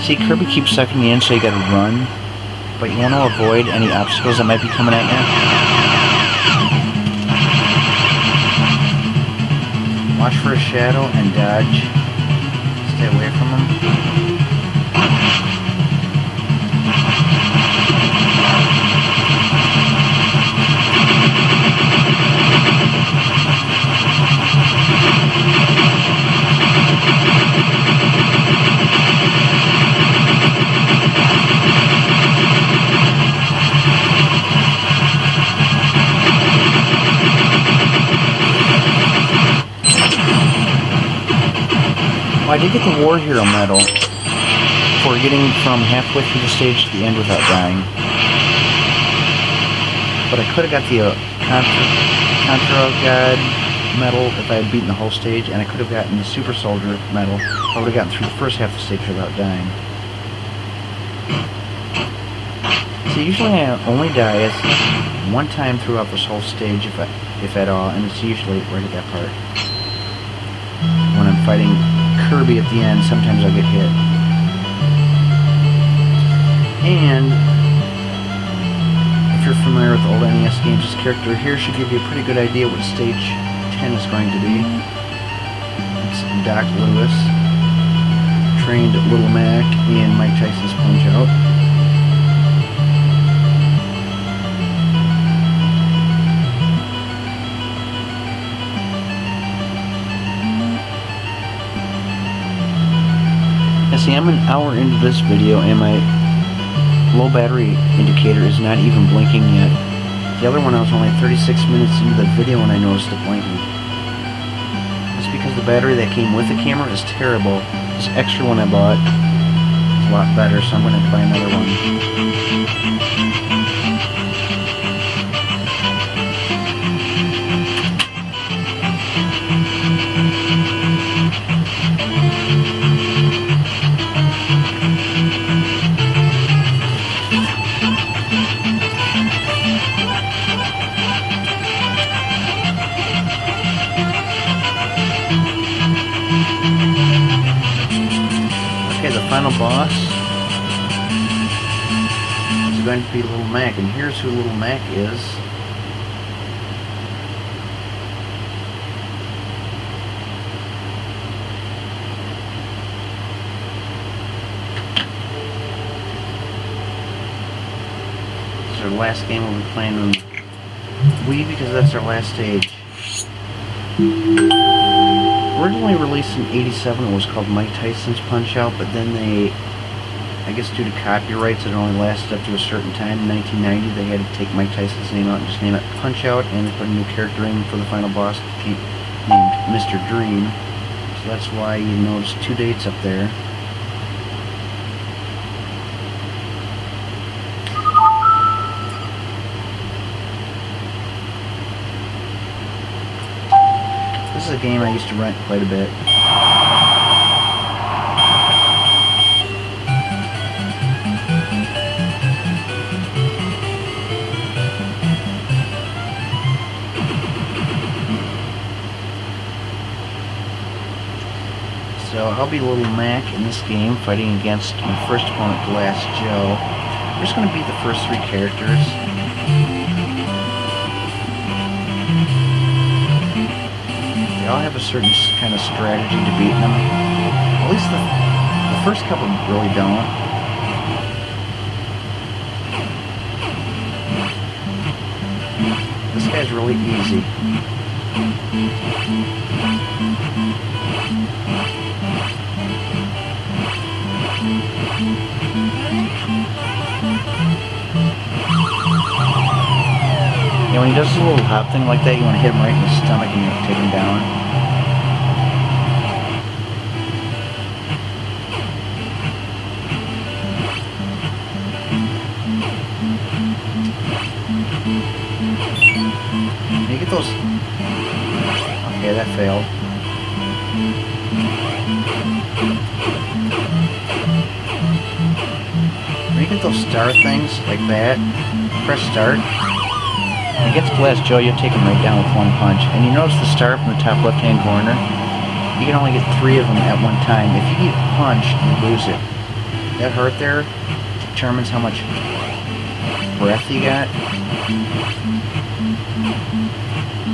See, Kirby keeps sucking you in, so you gotta run. But you want to avoid any obstacles that might be coming at you. Watch for a shadow and dodge. Stay away from them. Well, I did get the War Hero medal for getting from halfway through the stage to the end without dying. But I could have got the Contra God medal if I had beaten the whole stage, and I could have gotten the Super Soldier medal if I would have gotten through the first half of the stage without dying. So usually I only die one time throughout this whole stage, if at all, and it's usually right at that part. When I'm fighting Kirby at the end, sometimes I'll get hit. And if you're familiar with old NES games, this character here should give you a pretty good idea what stage 10 is going to be. It's Doc Lewis, trained Little Mac in Mike Tyson's Punch-Out. See, I'm an hour into this video and my low battery indicator is not even blinking yet. The other one, I was only 36 minutes into the video when I noticed it blinking. That's because the battery that came with the camera is terrible. This extra one I bought is a lot better, so I'm going to have to buy another one. Final boss is going to be Little Mac, and here's who Little Mac is. It's our last game we'll be playing on Wii because that's our last stage. Originally released in '87, it was called Mike Tyson's Punch-Out, but then they, I guess due to copyrights, it only lasted up to a certain time. In 1990, they had to take Mike Tyson's name out and just name it Punch-Out, and they put a new character in for the final boss named Mr. Dream. So that's why you notice 2 dates up there. This is a game I used to rent quite a bit. So I'll be Little Mac in this game, fighting against my first opponent, Glass Joe. We're just going to beat the first 3 characters. They all have a certain kind of strategy to beat them. At least the first couple really don't. This guy's really easy. Yeah, when he does a little hop thing like that, you want to hit him right in the stomach and you take him down. When you get those... Okay, that failed. When you get those star things like that, press start. When it gets Blast Joe, you'll take him right down with one punch. And you notice the star up in the top left-hand corner? You can only get 3 of them at one time. If you get punched, you lose it. That hurt there determines how much breath you got.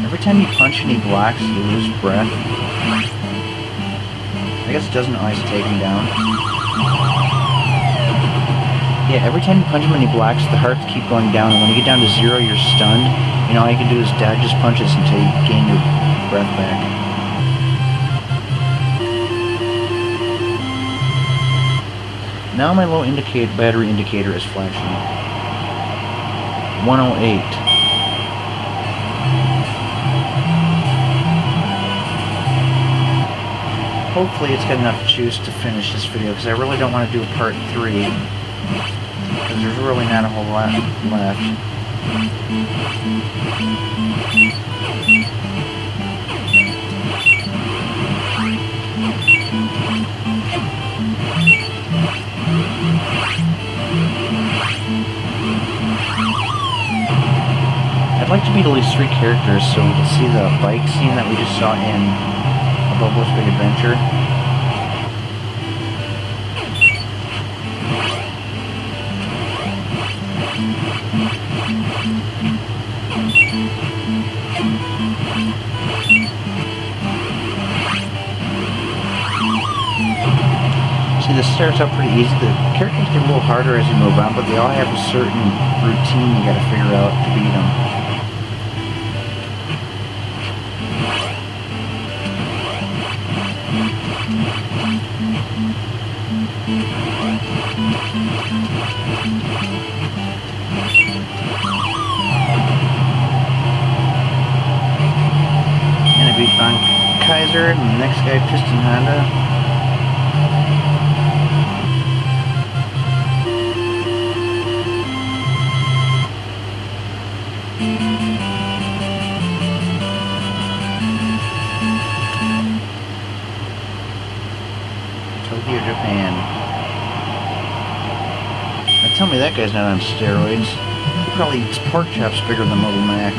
Every time you punch and he blocks, you lose breath. I guess it doesn't always take him down. Yeah, every time you punch him and he blocks, the hearts keep going down, and when you get down to 0, you're stunned. You know, all you can do is dodge his punches until you gain your breath back. Now my low battery indicator is flashing. 108. Hopefully it's got enough juice to finish this video, because I really don't want to do a part 3. Because there's really not a whole lot left. I'd like to meet at least 3 characters so we can see the bike scene that we just saw in Abobo's Big Adventure. See, this starts out pretty easy. The characters get a little harder as you move on, but they all have a certain routine you gotta figure out to beat them. And I beat Von Kaiser, and the next guy, Piston Honda. Tokyo, Japan. Now tell me that guy's not on steroids. He probably eats pork chops bigger than Little Mac.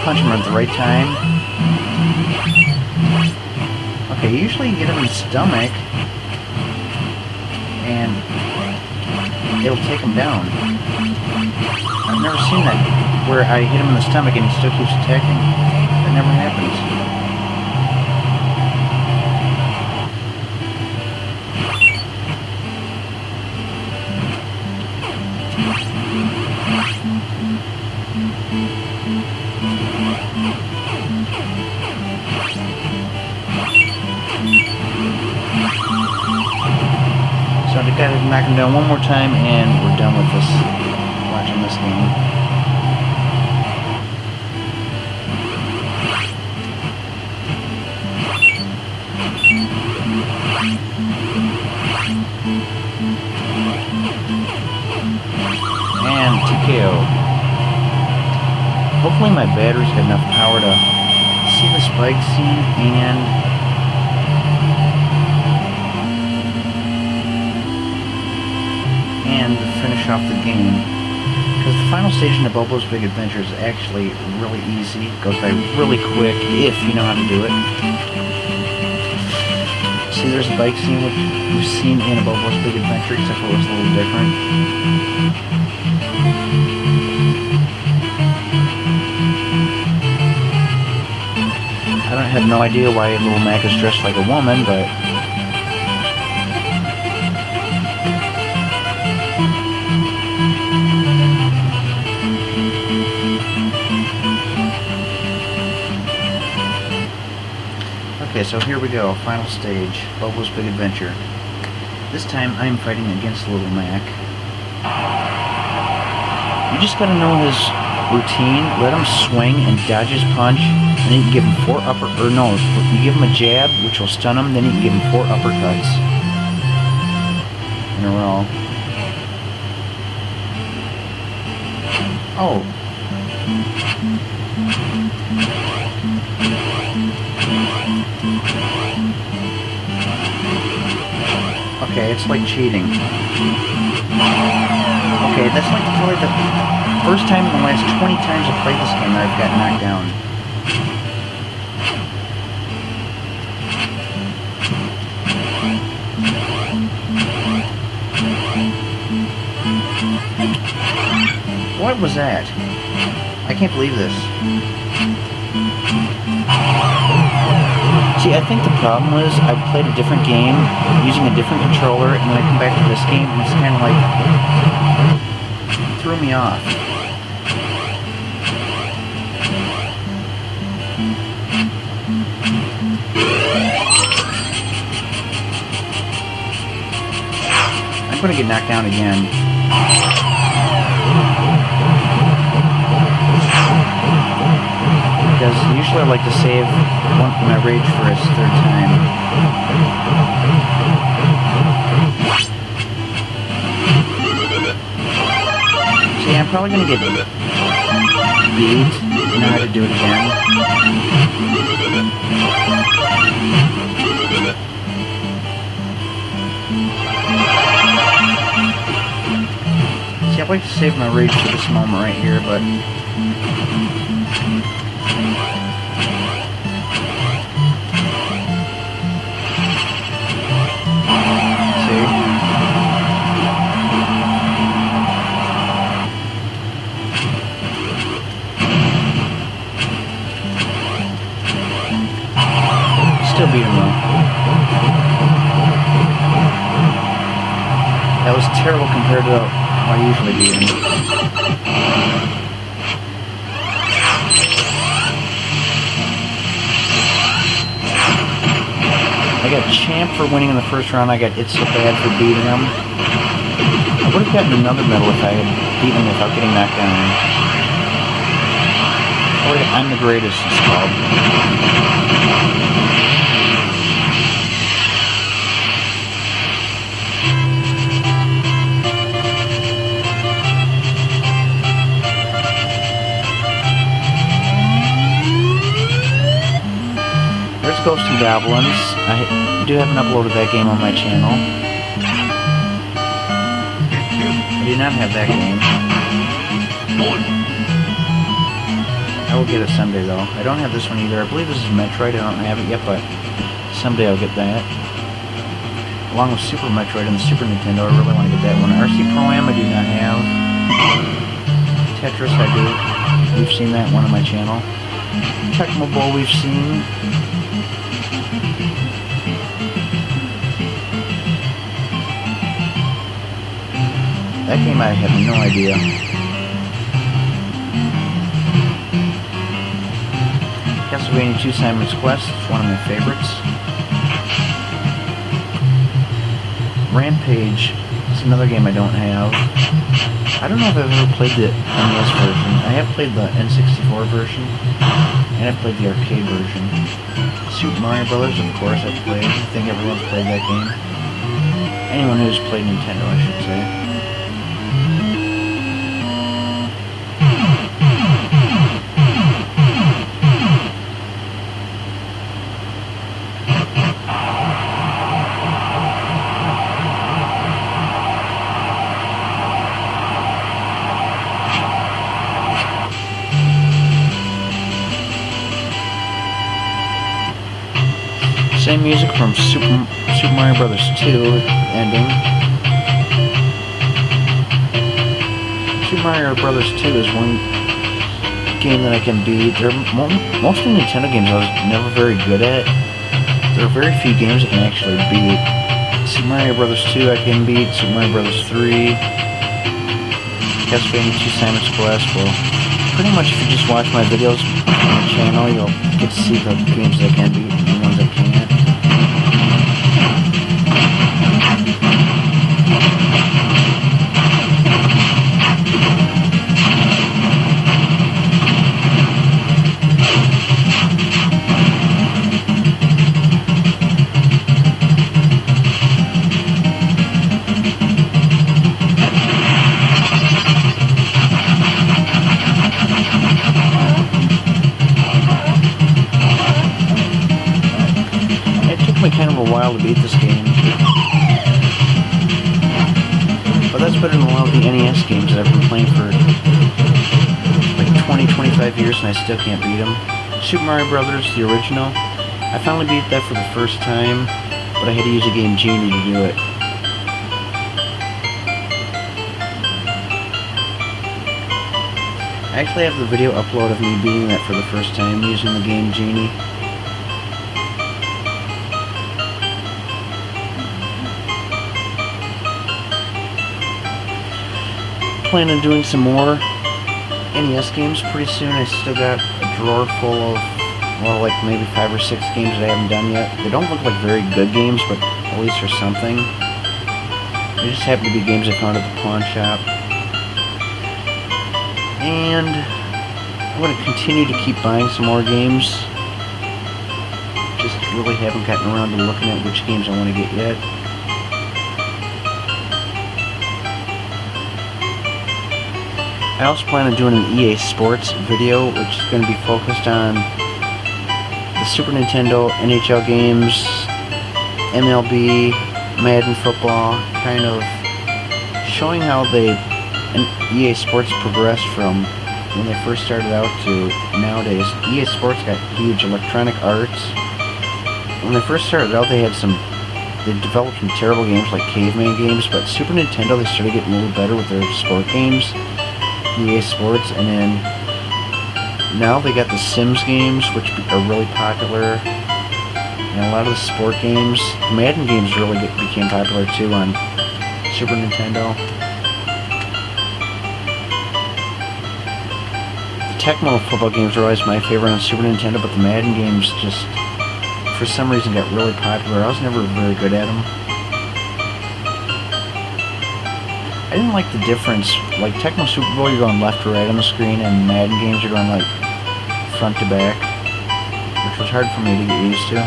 Punch him at the right time. Okay, usually you get him in the stomach and it'll take him down. I've never seen that where I hit him in the stomach and he still keeps attacking. That never happens. So I gotta knock him down one more time and we're done with this, watching this game. And TKO. Hopefully my battery's got enough power to see this bike scene and finish off the game. Because the final stage in Abobo's Big Adventure is actually really easy. It goes by really quick if you know how to do it. See, there's a bike scene which we've seen in Abobo's Big Adventure, except for it was a little different. I have no idea why Little Mac is dressed like a woman, but Okay, so here we go. Final stage. Abobo's Big Adventure. This time I'm fighting against Little Mac. You just gotta know his routine. Let him swing and dodge his punch, and then you give him 4 you give him a jab, which will stun him, then you can give him 4 uppercuts in a row. Oh. Okay, it's like cheating. Okay, that's like probably the first time in the last 20 times I've played this game that I've got knocked down. What was that? I can't believe this. See, I think the problem was I played a different game using a different controller, and then I come back to this game and it's kind of like threw me off. I'm gonna get knocked down again. Because usually I like to save my rage for a 3rd time. See, I'm probably going to get beat. Now I have to do it again. See, I'd like to save my rage for this moment right here, but... Still beat him though. That was terrible compared to how I usually beat him. I got champ for winning in the first round. I got It's So Bad for beating him. I would have gotten another medal if I had beaten him without getting knocked down. I'm the Greatest, it's called. There's Ghosts and Goblins. I do have an upload of that game on my channel. I do not have that game. I will get it someday though. I don't have this one either. I believe this is Metroid. I don't have it yet, but someday I'll get that. Along with Super Metroid and the Super Nintendo, I really want to get that one. RC Pro-Am I do not have. Tetris I do. We've seen that one on my channel. Tecmo Bowl we've seen. That game I have no idea. Castlevania 2 Simon's Quest is one of my favorites. Rampage is another game I don't have. I don't know if I've ever played the NES version. I have played the N64 version, and I've played the arcade version. Super Mario Brothers, of course, I've played. I think everyone's played that game. Anyone who's played Nintendo, I should say. Same music from Super Mario Brothers 2 ending. Super Mario Brothers 2 is one game that I can beat. Most of the Nintendo games I was never very good at. There are very few games I can actually beat. Super Mario Brothers 2 I can beat. Super Mario Brothers 3. Castlevania 2 Simon's Quest. Well, pretty much if you just watch my videos on the channel, you'll get to see the games that I can beat and the ones I can't. of a while to beat this game. But that's better than a lot of the NES games that I've been playing for like 20-25 years and I still can't beat them. Super Mario Brothers, the original, I finally beat that for the first time, but I had to use a Game Genie to do it. I actually have the video upload of me beating that for the first time using the Game Genie. Plan on doing some more NES games pretty soon. I still got a drawer full of, well, like maybe 5 or 6 games that I haven't done yet. They don't look like very good games, but at least there's something. They just happen to be games I found at the pawn shop. And I'm going to continue to keep buying some more games. Just really haven't gotten around to looking at which games I want to get yet. I also plan on doing an EA Sports video, which is going to be focused on the Super Nintendo, NHL games, MLB, Madden football, kind of showing how EA Sports progressed from when they first started out to nowadays. EA Sports got huge Electronic Arts. When they first started out, they developed some terrible games like caveman games, but Super Nintendo, they started getting a little better with their sport games, EA Sports, and then now they got the Sims games, which are really popular, and a lot of the sport games. The Madden games really became popular too on Super Nintendo. Tecmo football games were always my favorite on Super Nintendo, but the Madden games just, for some reason, got really popular. I was never very good at them. I didn't like the difference. Like Tecmo Super Bowl, you're going left to right on the screen, and Madden games, you're going like front to back, which was hard for me to get used to.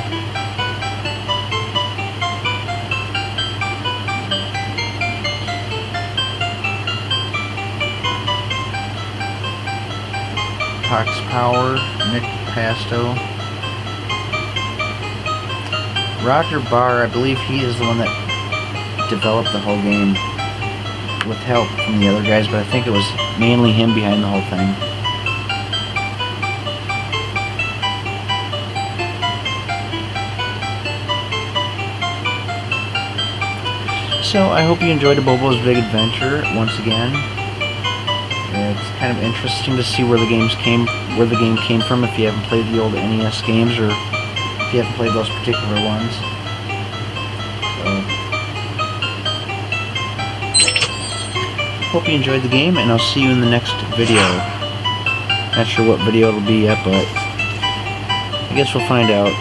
Fox Power, Nick Pasto. Roger Barr, I believe he is the one that developed the whole game with help from the other guys, but I think it was mainly him behind the whole thing. So I hope you enjoyed Abobo's Big Adventure once again. It's kind of interesting to see where the game came from if you haven't played the old NES games or if you haven't played those particular ones. So hope you enjoyed the game, and I'll see you in the next video. Not sure what video it'll be yet, but I guess we'll find out.